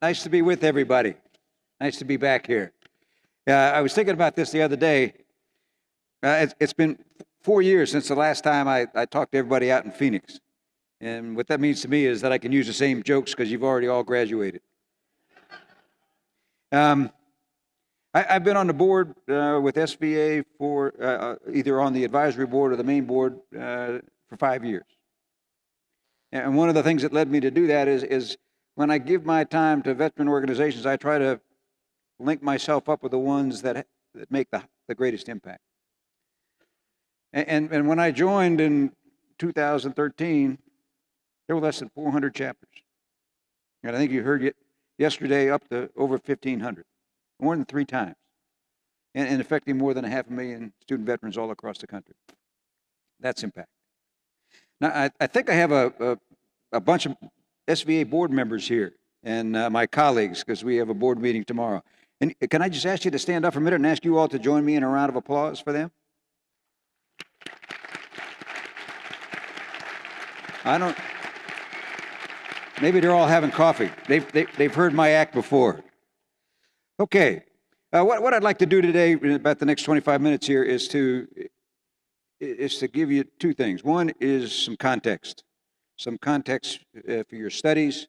Nice to be with everybody. Nice to be back here. I was thinking about this the other day. It's been 4 years since the last time I talked to everybody out in Phoenix. And what that means to me is that I can use the same jokes because you've already all graduated. I've been on the board with SVA for either on the advisory board or the main board for 5 years. And one of the things that led me to do that is when I give my time to veteran organizations, I try to link myself up with the ones that make the greatest impact. And when I joined in 2013, there were less than 400 chapters. And I think you heard it yesterday up to over 1,500, more than 3 times, and affecting more than 500,000 student veterans all across the country. That's impact. Now, I think I have a bunch of SVA board members here and my colleagues, because we have a board meeting tomorrow. And can I just ask you to stand up for a minute and ask you all to join me in a round of applause for them? Maybe they're all having coffee. They've heard my act before. Okay. What I'd like to do today, in about the next 25 minutes here, is to give you 2 things. One is some context for your studies,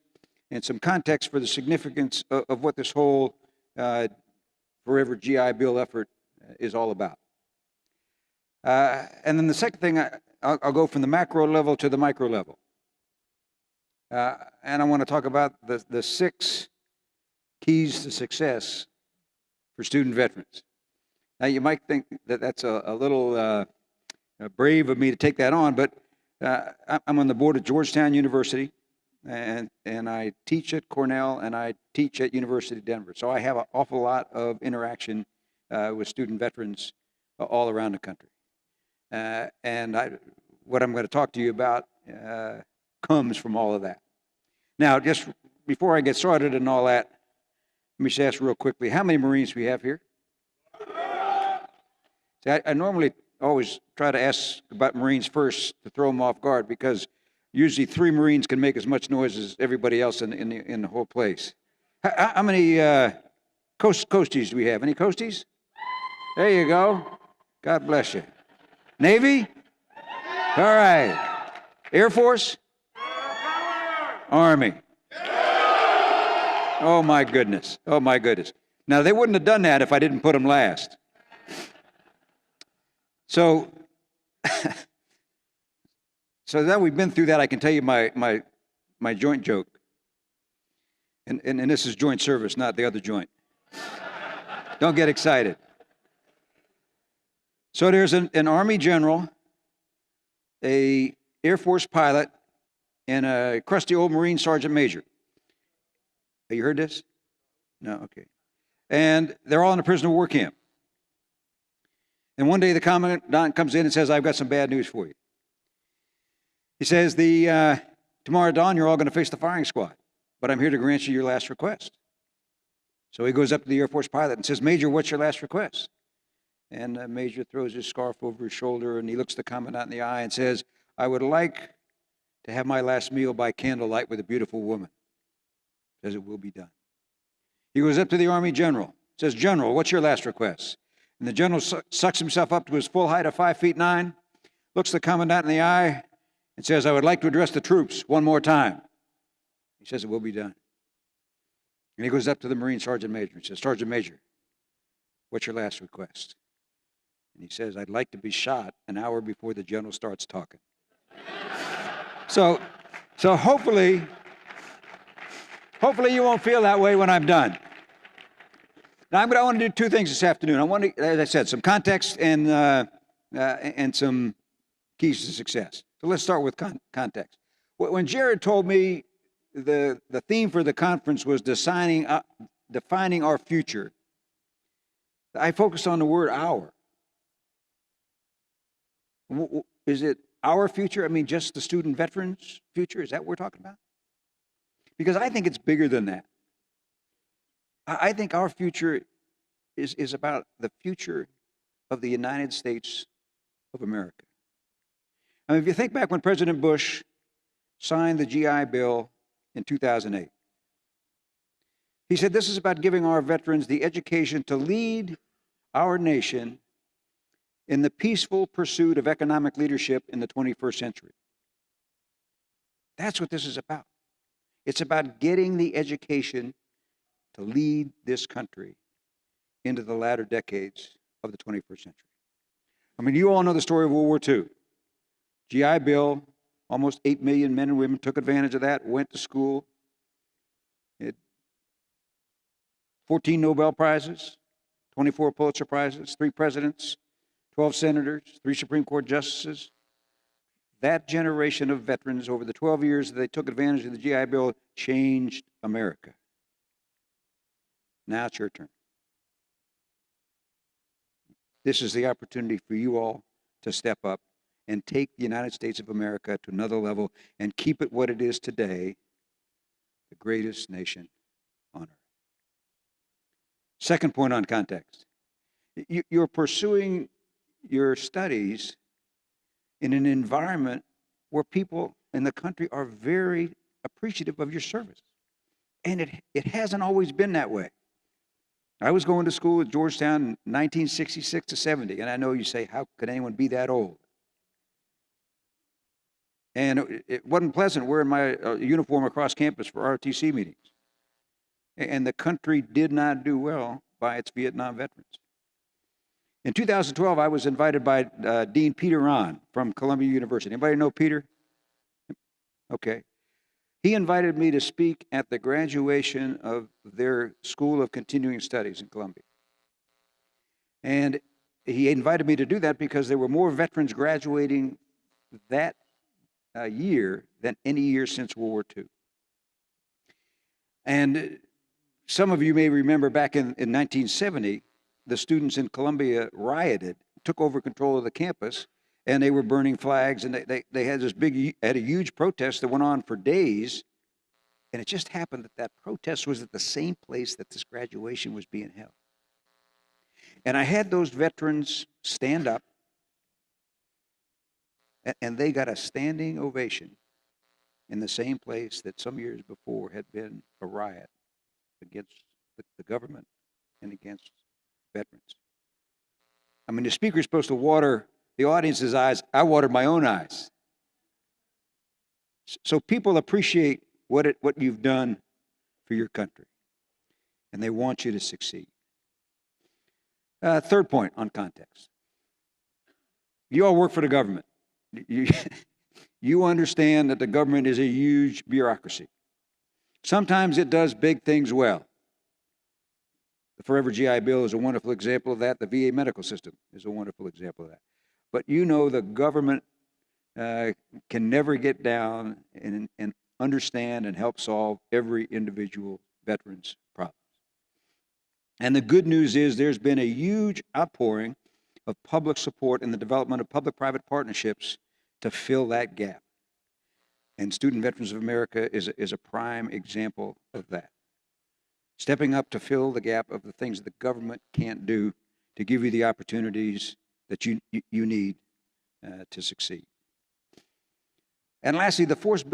and some context for the significance of what this whole Forever GI Bill effort is all about. And then the second thing, I'll go from the macro level to the micro level. And I want to talk about the 6 keys to success for student veterans. Now, you might think that that's a little brave of me to take that on, but I'm on the board of Georgetown University, and I teach at Cornell, and I teach at University of Denver. So I have an awful lot of interaction with student veterans all around the country. And what I'm going to talk to you about comes from all of that. Now, just before I get started and all that, let me just ask real quickly, how many Marines do we have here? See, I normally always try to ask about Marines first to throw them off guard, because usually 3 Marines can make as much noise as everybody else in the whole place. How many Coasties do we have? Any Coasties? There you go. God bless you. Navy? All right. Air Force? Army? Oh my goodness. Oh my goodness. Now, they wouldn't have done that if I didn't put them last. So now we've been through that, I can tell you my joint joke. And this is joint service, not the other joint. Don't get excited. So there's an Army general, a Air Force pilot, and a crusty old Marine sergeant major. Have you heard this? No? Okay. And they're all in a prisoner of war camp. And one day the commandant comes in and says, I've got some bad news for you. He says, tomorrow at dawn, you're all going to face the firing squad, but I'm here to grant you your last request. So he goes up to the Air Force pilot and says, Major, what's your last request? And the Major throws his scarf over his shoulder, and he looks the commandant in the eye and says, I would like to have my last meal by candlelight with a beautiful woman. Says it will be done. He goes up to the Army general, says, General, what's your last request? And the general sucks himself up to his full height of 5'9", looks the commandant in the eye, and says, I would like to address the troops one more time. He says, it will be done. And he goes up to the Marine Sergeant Major and says, Sergeant Major, what's your last request? And he says, I'd like to be shot an hour before the general starts talking. So hopefully you won't feel that way when I'm done. Now, I want to do 2 things this afternoon. I want to, as I said, some context and some keys to success. So let's start with context. When Jared told me the theme for the conference was defining our future, I focused on the word our. Is it our future? I mean, just the student veterans' future? Is that what we're talking about? Because I think it's bigger than that. I think our future is about the future of the United States of America. I mean, if you think back when President Bush signed the GI Bill in 2008, He said, this is about giving our veterans the education to lead our nation in the peaceful pursuit of economic leadership in the 21st century. That's what this is about. It's about getting the education to lead this country into the latter decades of the 21st century. I mean, you all know the story of World War II. GI Bill, almost 8 million men and women took advantage of that, went to school. It 14 Nobel Prizes, 24 Pulitzer Prizes, 3 presidents, 12 senators, 3 Supreme Court justices. That generation of veterans, over the 12 years that they took advantage of the GI Bill, changed America. Now it's your turn. This is the opportunity for you all to step up and take the United States of America to another level and keep it what it is today, the greatest nation on earth. Second point on context. You're pursuing your studies in an environment where people in the country are very appreciative of your service. And it hasn't always been that way. I was going to school at Georgetown in 1966 to 70, and I know you say, how could anyone be that old? And it wasn't pleasant wearing my uniform across campus for ROTC meetings. And the country did not do well by its Vietnam veterans. In 2012, I was invited by Dean Peter Rahn from Columbia University. Anybody know Peter? Okay. He invited me to speak at the graduation of their School of Continuing Studies in Columbia. And he invited me to do that because there were more veterans graduating that year than any year since World War II. And some of you may remember back in 1970, the students in Columbia rioted, took over control of the campus, and they were burning flags, and they had a huge protest that went on for days. And it just happened that protest was at the same place that this graduation was being held. And I had those veterans stand up, and they got a standing ovation in the same place that some years before had been a riot against the government and against veterans. I mean, the speaker's supposed to water the audience's eyes. I watered my own eyes. So people appreciate what you've done for your country, and they want you to succeed. Third point on context. You all work for the government. You understand that the government is a huge bureaucracy. Sometimes it does big things well. The Forever GI Bill is a wonderful example of that. The VA medical system is a wonderful example of that. But you know the government can never get down and understand and help solve every individual veteran's problems. And the good news is there's been a huge outpouring of public support in the development of public-private partnerships to fill that gap. And Student Veterans of America is a prime example of that. Stepping up to fill the gap of the things that the government can't do to give you the opportunities that you need to succeed. And lastly, the fourth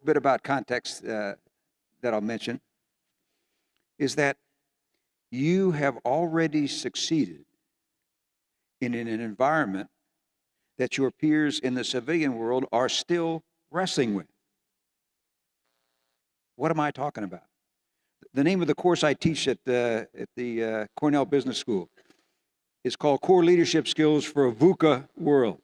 bit about context that I'll mention is that you have already succeeded in an environment that your peers in the civilian world are still wrestling with. What am I talking about? The name of the course I teach at the Cornell Business School is called Core Leadership Skills for a VUCA World.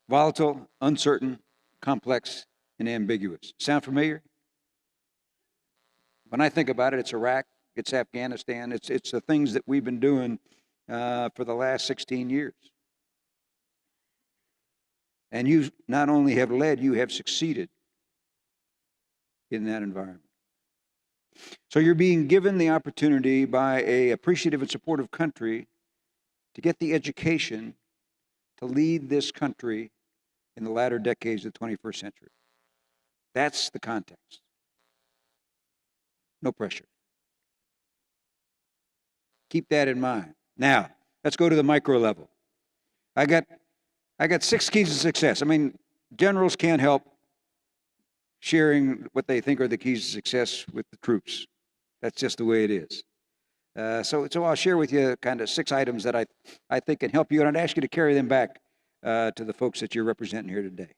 Volatile, uncertain, complex, and ambiguous. Sound familiar? When I think about it, it's Iraq, it's Afghanistan, it's the things that we've been doing for the last 16 years. And you not only have led, you have succeeded in that environment. So you're being given the opportunity by an appreciative and supportive country to get the education to lead this country in the latter decades of the 21st century. That's the context. No pressure. Keep that in mind. Now, let's go to the micro level. I got 6 keys to success. I mean, generals can't help sharing what they think are the keys to success with the troops. That's just the way it is. So I'll share with you kind of 6 items that I think can help you, and I'd ask you to carry them back to the folks that you're representing here today.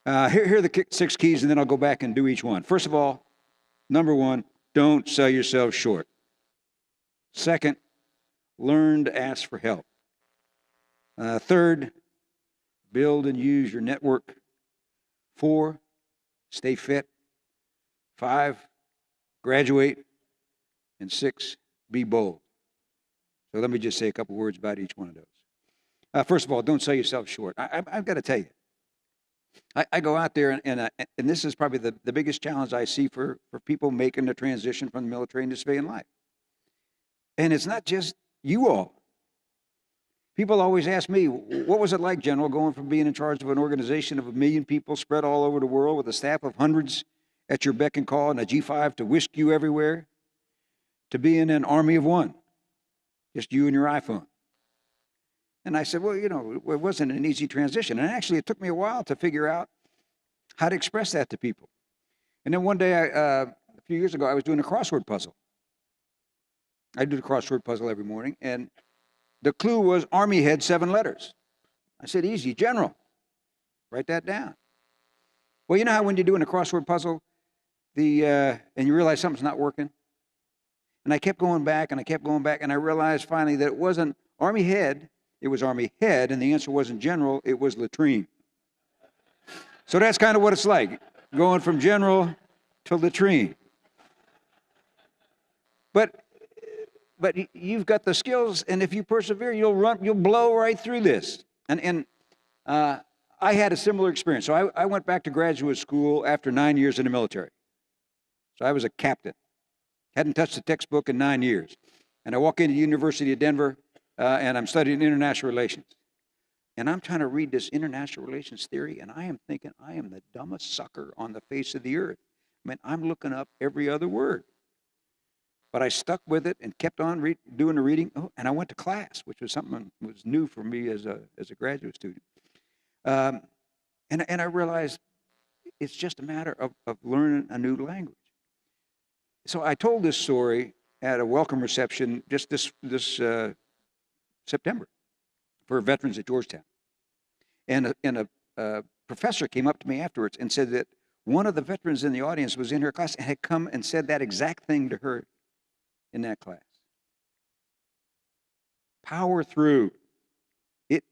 Here are the 6 keys, and then I'll go back and do each one. First of all, number 1, don't sell yourself short. Second, learn to ask for help. Third, build and use your network. 4, stay fit. 5, graduate. And 6, be bold. So let me just say a couple words about each one of those. First of all, don't sell yourself short. I've got to tell you, I go out there, and this is probably the biggest challenge I see for people making the transition from the military into civilian life. And it's not just you all. People always ask me, what was it like, General, going from being in charge of an organization of 1 million people spread all over the world with a staff of hundreds at your beck and call and a G5 to whisk you everywhere, to being an army of one, just you and your iPhone? And I said, well, it wasn't an easy transition. And actually, it took me a while to figure out how to express that to people. And then one day, a few years ago, I was doing a crossword puzzle. I do the crossword puzzle every morning, and the clue was Army head, 7 letters. I said, easy, General. Write that down. Well, you know how when you're doing a crossword puzzle, and you realize something's not working? And I kept going back, and I realized finally that it wasn't Army head, it was Army head, and the answer wasn't General, it was latrine. So that's kind of what it's like, going from General to latrine. But you've got the skills, and if you persevere, you'll blow right through this. And I had a similar experience. So I went back to graduate school after 9 years in the military. So I was a captain. Hadn't touched a textbook in 9 years. And I walk into the University of Denver, and I'm studying international relations. And I'm trying to read this international relations theory, and I am thinking I am the dumbest sucker on the face of the earth. I mean, I'm looking up every other word. But I stuck with it and kept on doing the reading. Oh, and I went to class, which was something that was new for me as a graduate student. And I realized it's just a matter of learning a new language. So I told this story at a welcome reception just this September for veterans at Georgetown. And a professor came up to me afterwards and said that one of the veterans in the audience was in her class and had come and said that exact thing to her in that class. Power through.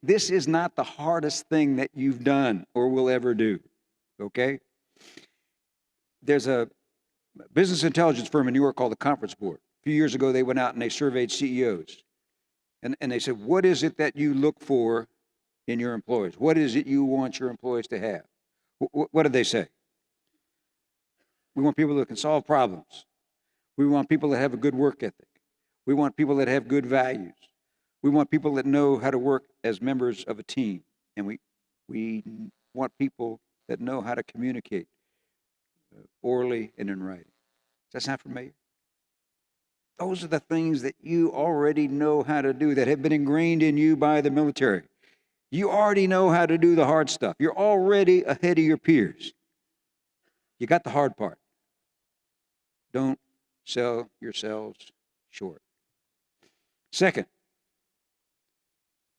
This is not the hardest thing that you've done or will ever do, okay? There's a business intelligence firm in New York called the Conference Board. A few years ago, they went out and they surveyed CEOs. And they said, what is it that you look for in your employees? What is it you want your employees to have? What did they say? We want people that can solve problems. We want people that have a good work ethic. We want people that have good values. We want people that know how to work as members of a team. And we want people that know how to communicate orally and in writing. Does that sound familiar? Those are the things that you already know how to do, that have been ingrained in you by the military. You already know how to do the hard stuff. You're already ahead of your peers. You got the hard part. Don't sell yourselves short. Second,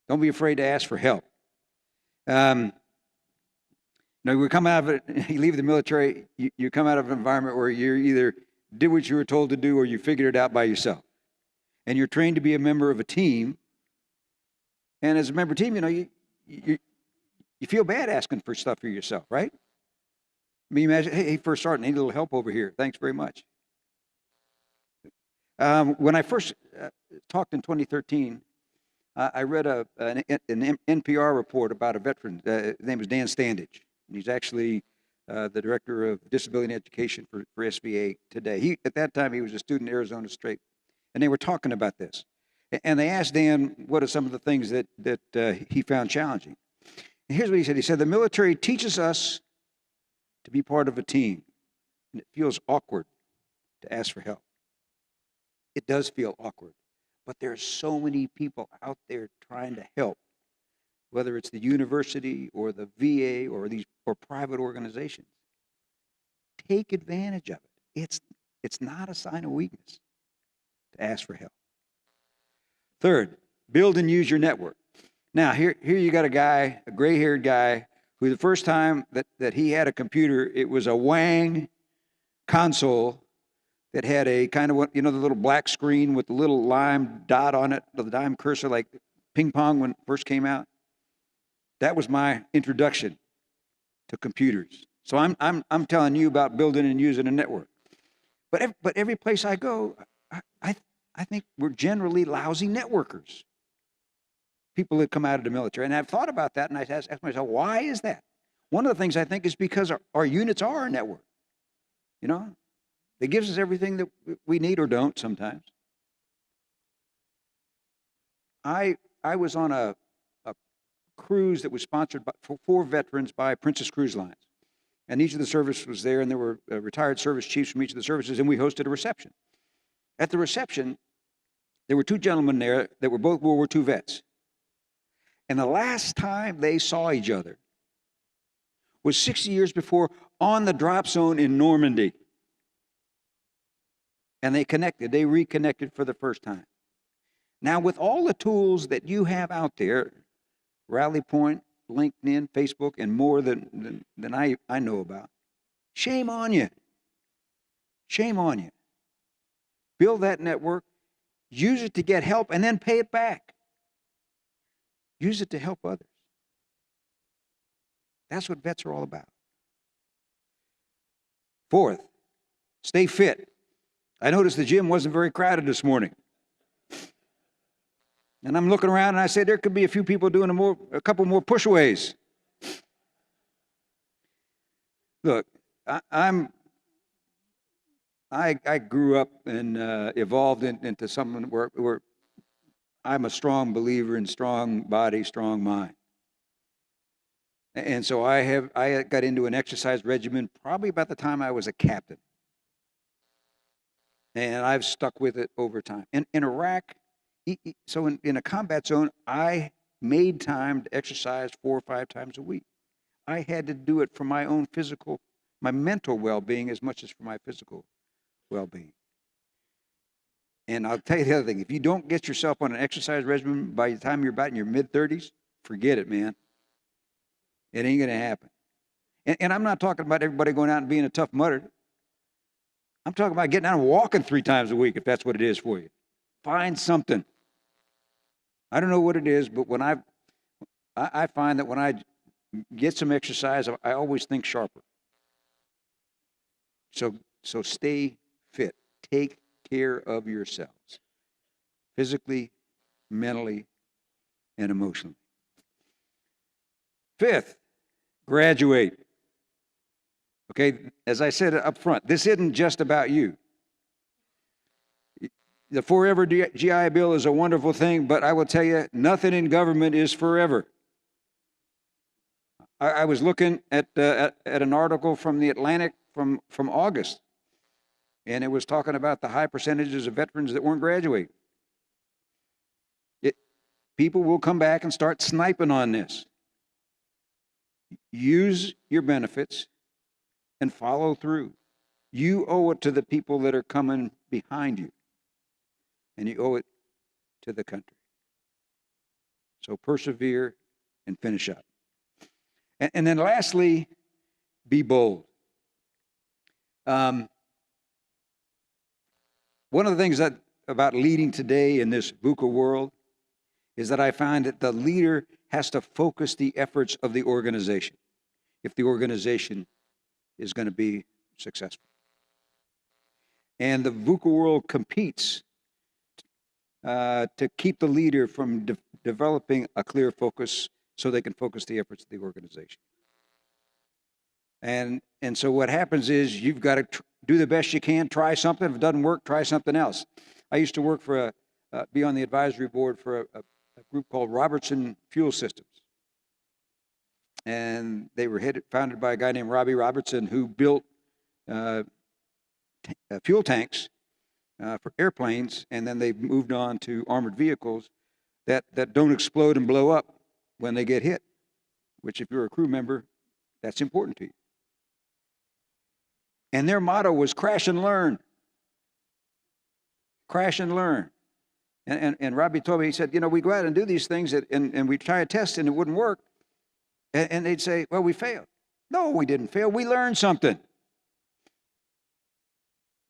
don't be afraid to ask for help. We come out of it, you leave the military, you come out of an environment where you either did what you were told to do or you figured it out by yourself. And you're trained to be a member of a team. And as a member of a team, you feel bad asking for stuff for yourself, right? I mean, imagine, hey, first sergeant, I need a little help over here. Thanks very much. When I first talked in 2013, I read an NPR report about a veteran. His name is Dan Standage. And he's actually the director of disability and education for SVA today. At that time, he was a student at Arizona State. And they were talking about this. And they asked Dan what are some of the things that he found challenging. And here's what he said. He said, the military teaches us to be part of a team. And it feels awkward to ask for help. It does feel awkward. But there are so many people out there trying to help, whether it's the university or the VA or private organizations. Take advantage of it. It's not a sign of weakness to ask for help. Third, build and use your network. Now, here you got a guy, a gray-haired guy, who the first time that he had a computer, it was a Wang console that had a kind of, the little black screen with the little lime dot on it, the dime cursor, like ping pong when it first came out. That was my introduction to computers. So I'm telling you about building and using a network. But every place I go, I think we're generally lousy networkers. People that come out of the military. And I've thought about that, and I ask myself, why is that? One of the things I think is because our units are our network. It gives us everything that we need or don't sometimes. I was on a cruise that was sponsored for veterans by Princess Cruise Lines. And each of the services was there, and there were retired service chiefs from each of the services, and we hosted a reception. At the reception, there were two gentlemen there that were both World War II vets. And the last time they saw each other was 60 years before on the drop zone in Normandy. And they reconnected for the first time. Now, with all the tools that you have out there, Rally Point, LinkedIn, Facebook, and more than I know about, shame on you. Shame on you. Build that network, use it to get help, and then pay it back. Use it to help others. That's what vets are all about. Fourth, stay fit. I noticed the gym wasn't very crowded this morning. And I'm looking around and I said, there could be a few people doing a couple more push-aways. Look, I grew up and evolved into someone where I'm a strong believer in strong body, strong mind. And so I got into an exercise regimen probably about the time I was a captain. And I've stuck with it over time. In Iraq, so in a combat zone, I made time to exercise 4 or 5 times a week. I had to do it for my own my mental well-being as much as for my physical well-being. And I'll tell you the other thing, if you don't get yourself on an exercise regimen by the time you're about in your mid-30s, forget it, man. It ain't going to happen. And I'm not talking about everybody going out and being a tough mudder. I'm talking about getting out and walking 3 times a week, if that's what it is for you. Find something. I don't know what it is, but when I find that when I get some exercise, I always think sharper. So stay fit. Take care of yourselves, physically, mentally, and emotionally. Fifth, graduate. Okay, as I said up front, this isn't just about you. The Forever GI Bill is a wonderful thing, but I will tell you, nothing in government is forever. I was looking at an article from the Atlantic from August, and it was talking about the high percentages of veterans that weren't graduating. People will come back and start sniping on this. Use your benefits and follow through. You owe it to the people that are coming behind you, and you owe it to the country. So persevere and finish up. And then lastly, be bold. One of the things about leading today in this VUCA world is that I find that the leader has to focus the efforts of the organization if the organization is going to be successful. And the VUCA world competes to keep the leader from developing a clear focus so they can focus the efforts of the organization. And so what happens is you've got to do the best you can, try something. If it doesn't work, try something else. I used to work be on the advisory board for a group called Robertson Fuel Systems. And they were founded by a guy named Robbie Robertson, who built fuel tanks for airplanes, and then they moved on to armored vehicles that don't explode and blow up when they get hit, which if you're a crew member, that's important to you. And their motto was crash and learn. crash and learn. And Robbie told me, he said, we go out and do these things and we try a test and it wouldn't work. And they'd say, well, we failed. No, we didn't fail. We learned something.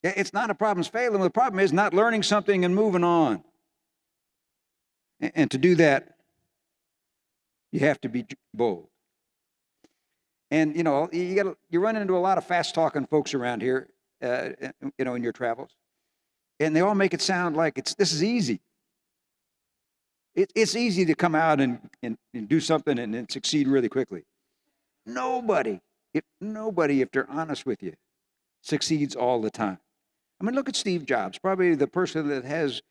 It's not a problem's failing. The problem is not learning something and moving on. And to do that, you have to be bold. And, you run into a lot of fast-talking folks around here, in your travels. And they all make it sound like this is easy. It's easy to come out and do something and succeed really quickly. Nobody, if they're honest with you, succeeds all the time. I mean, look at Steve Jobs, probably the person that has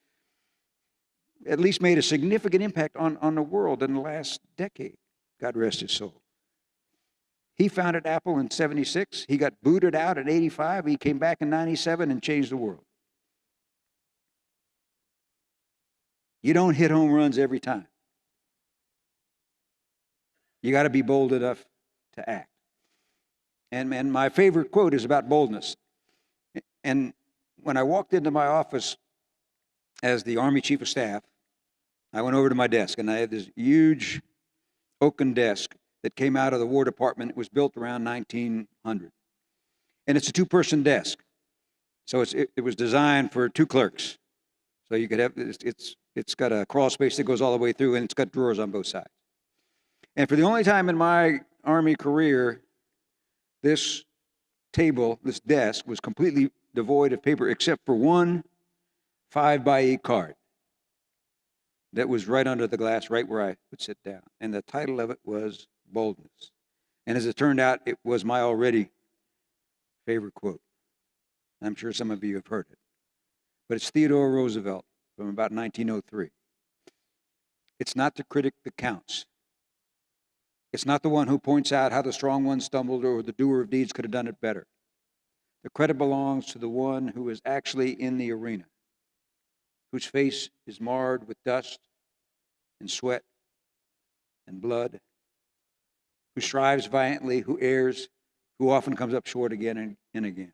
at least made a significant impact on the world in the last decade. God rest his soul. He founded Apple in 76. He got booted out at 85. He came back in 97 and changed the world. You don't hit home runs every time. You got to be bold enough to act. And my favorite quote is about boldness. And when I walked into my office as the Army Chief of Staff, I went over to my desk, and I had this huge oaken desk that came out of the War Department. It was built around 1900. And it's a two-person desk. So it was designed for two clerks. So you could have, it's got a crawl space that goes all the way through, and it's got drawers on both sides. And for the only time in my Army career, this table, this desk, was completely devoid of paper except for one 5x8 card that was right under the glass, right where I would sit down. And the title of it was Boldness. And as it turned out, it was my already favorite quote. I'm sure some of you have heard it. But it's Theodore Roosevelt from about 1903. It's not the critic that counts. It's not the one who points out how the strong one stumbled or the doer of deeds could have done it better. The credit belongs to the one who is actually in the arena, whose face is marred with dust and sweat and blood, who strives valiantly, who errs, who often comes up short again and again,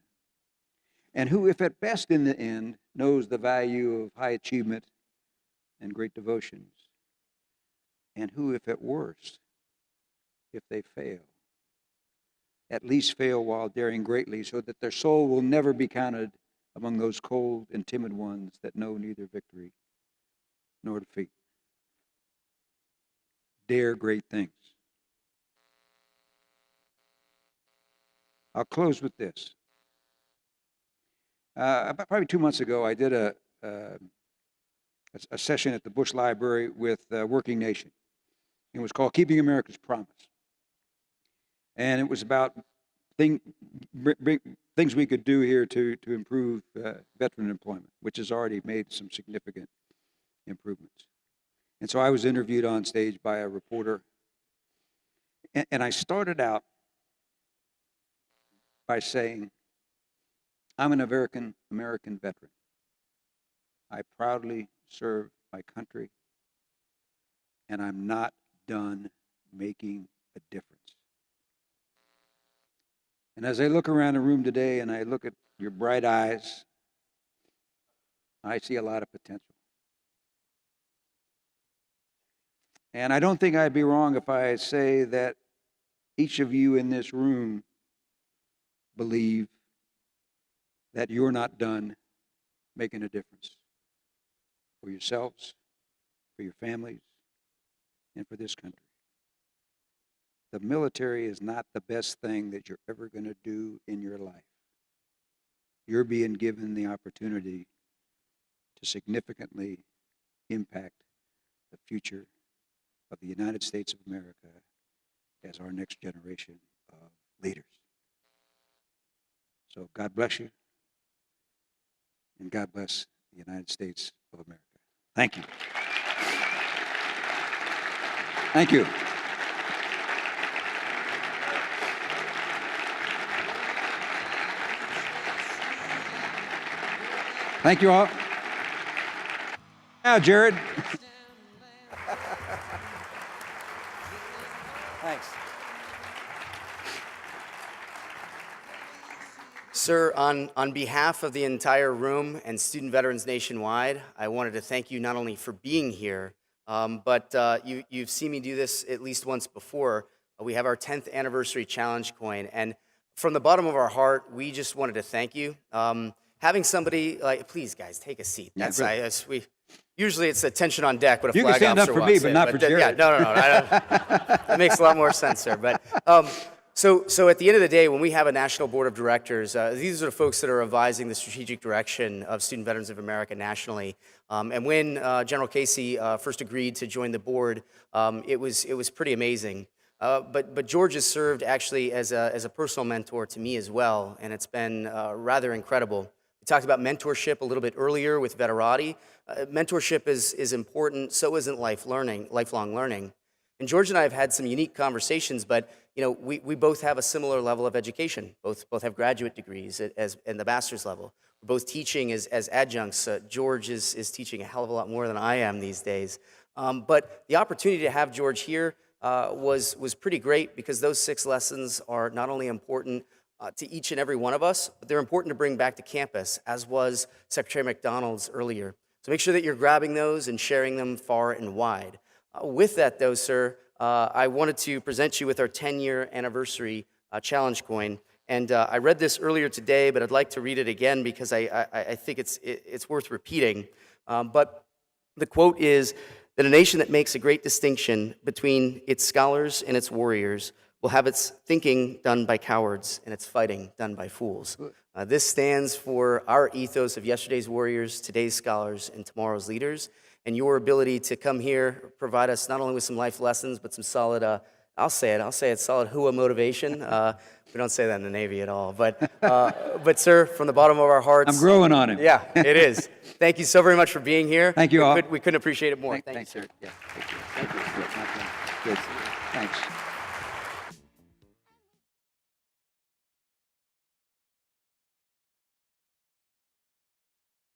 and who, if at best in the end, knows the value of high achievement and great devotions, and who, if at worst, if they fail, at least fail while daring greatly, so that their soul will never be counted among those cold and timid ones that know neither victory nor defeat. Dare great things. I'll close with this. About probably 2 months ago, I did a session at the Bush Library with Working Nation. It was called Keeping America's Promise. And it was about things we could do here to improve veteran employment, which has already made some significant improvements. And so I was interviewed on stage by a reporter. And I started out by saying, I'm an American veteran. I proudly serve my country, and I'm not done making a difference. And as I look around the room today and I look at your bright eyes, I see a lot of potential. And I don't think I'd be wrong if I say that each of you in this room believe that you're not done making a difference for yourselves, for your families, and for this country. The military is not the best thing that you're ever going to do in your life. You're being given the opportunity to significantly impact the future of the United States of America as our next generation of leaders. So God bless you, and God bless the United States of America. Thank you. Thank you. Thank you all. Now, Jared. Thanks. Sir, on behalf of the entire room and student veterans nationwide, I wanted to thank you not only for being here, but you've seen me do this at least once before. We have our 10th anniversary challenge coin, and from the bottom of our heart, we just wanted to thank you. Having somebody like, please guys, take a seat. Usually it's attention on deck, but a You can flag stand up officer for walks me, but in. not for Jared. Yeah, no. That makes a lot more sense, sir. But so at the end of the day, when we have a national board of directors, these are the folks that are advising the strategic direction of Student Veterans of America nationally. And when General Casey first agreed to join the board, it was pretty amazing. But George has served actually as a personal mentor to me as well, and it's been rather incredible. We talked about mentorship a little bit earlier with Veterati. Mentorship is important, so isn't lifelong learning. And George and I have had some unique conversations, but we both have a similar level of education. Both have graduate degrees in the master's level. We're both teaching as adjuncts. George is teaching a hell of a lot more than I am these days. But the opportunity to have George here was pretty great, because those 6 lessons are not only important to each and every one of us, but they're important to bring back to campus, as was Secretary McDonald's earlier. So make sure that you're grabbing those and sharing them far and wide. With that, though, sir, I wanted to present you with our 10-year anniversary challenge coin. And I read this earlier today, but I'd like to read it again because I think it's worth repeating. But the quote is that a nation that makes a great distinction between its scholars and its warriors will have its thinking done by cowards and its fighting done by fools. This stands for our ethos of yesterday's warriors, today's scholars, and tomorrow's leaders. And your ability to come here, provide us not only with some life lessons, but some solid, I'll say it, solid HUA motivation. We don't say that in the Navy at all. But sir, from the bottom of our hearts. I'm growing on him. Yeah, it is. Thank you so very much for being here. Thank you all. We couldn't appreciate it more. Thanks, Thank you, sir. Yeah, thank you. Thank you. Good. Thanks.